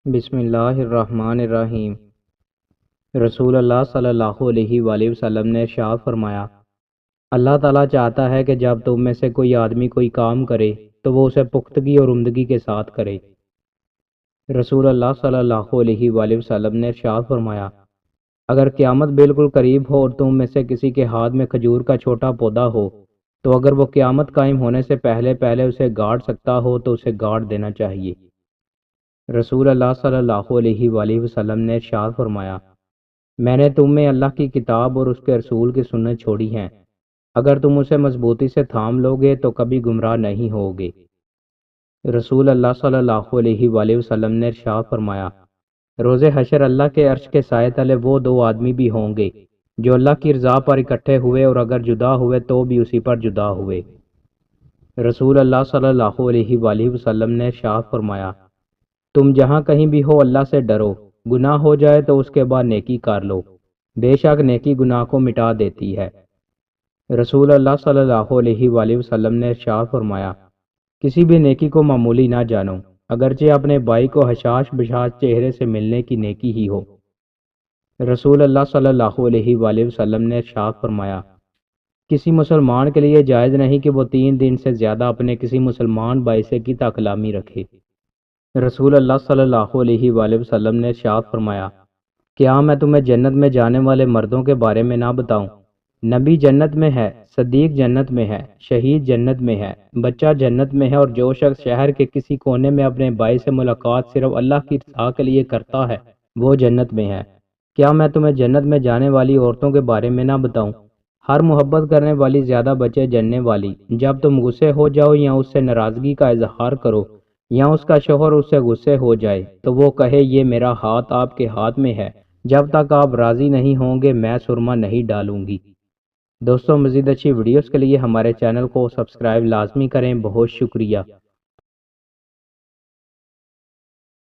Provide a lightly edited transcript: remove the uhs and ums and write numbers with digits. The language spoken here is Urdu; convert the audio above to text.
بسم اللہ الرحمن الرحیم۔ رسول اللہ صلی اللہ علیہ وآلہ وسلم نے ارشاد فرمایا، اللہ تعالیٰ چاہتا ہے کہ جب تم میں سے کوئی آدمی کوئی کام کرے تو وہ اسے پختگی اور عمدگی کے ساتھ کرے۔ رسول اللہ صلی اللہ علیہ وآلہ وسلم نے ارشاد فرمایا، اگر قیامت بالکل قریب ہو اور تم میں سے کسی کے ہاتھ میں کھجور کا چھوٹا پودا ہو تو اگر وہ قیامت قائم ہونے سے پہلے اسے گاڑ سکتا ہو تو اسے گاڑ دینا چاہیے۔ رسول اللہ صلی اللہ علیہ وآلہ وسلم نے ارشاد فرمایا، میں نے تم میں اللہ کی کتاب اور اس کے رسول کی سنت چھوڑی ہیں، اگر تم اسے مضبوطی سے تھام لو گے تو کبھی گمراہ نہیں ہوگے۔ رسول اللہ صلی اللہ علیہ وآلہ وسلم نے ارشاد فرمایا، روز حشر اللہ کے عرش کے سائے تلے وہ دو آدمی بھی ہوں گے جو اللہ کی رضا پر اکٹھے ہوئے اور اگر جدا ہوئے تو بھی اسی پر جدا ہوئے۔ رسول اللہ صلی اللہ علیہ وآلہ وسلم نے ارشاد فرمایا، تم جہاں کہیں بھی ہو اللہ سے ڈرو، گناہ ہو جائے تو اس کے بعد نیکی کر لو، بے شک نیکی گناہ کو مٹا دیتی ہے۔ رسول اللہ صلی اللہ علیہ وآلہ وسلم نے ارشاد فرمایا، کسی بھی نیکی کو معمولی نہ جانو، اگرچہ اپنے بھائی کو حشاش بشاش چہرے سے ملنے کی نیکی ہی ہو۔ رسول اللہ صلی اللہ علیہ وآلہ وسلم نے ارشاد فرمایا، کسی مسلمان کے لیے جائز نہیں کہ وہ 3 دن سے زیادہ اپنے کسی مسلمان بھائی سے قطع کلامی رکھے۔ رسول اللہ صلی اللہ علیہ وآلہ وسلم نے ارشاد فرمایا، کیا میں تمہیں جنت میں جانے والے مردوں کے بارے میں نہ بتاؤں؟ نبی جنت میں ہے، صدیق جنت میں ہے، شہید جنت میں ہے، بچہ جنت میں ہے، اور جو شخص شہر کے کسی کونے میں اپنے بھائی سے ملاقات صرف اللہ کی رضا کے لیے کرتا ہے وہ جنت میں ہے۔ کیا میں تمہیں جنت میں جانے والی عورتوں کے بارے میں نہ بتاؤں؟ ہر محبت کرنے والی زیادہ بچے جننے والی، جب تم غصے ہو جاؤ یا اس سے ناراضگی کا اظہار کرو یا اس کا شوہر اس سے غصے ہو جائے تو وہ کہے یہ میرا ہاتھ آپ کے ہاتھ میں ہے، جب تک آپ راضی نہیں ہوں گے میں سرما نہیں ڈالوں گی۔ دوستوں، مزید اچھی ویڈیوز کے لیے ہمارے چینل کو سبسکرائب لازمی کریں۔ بہت شکریہ۔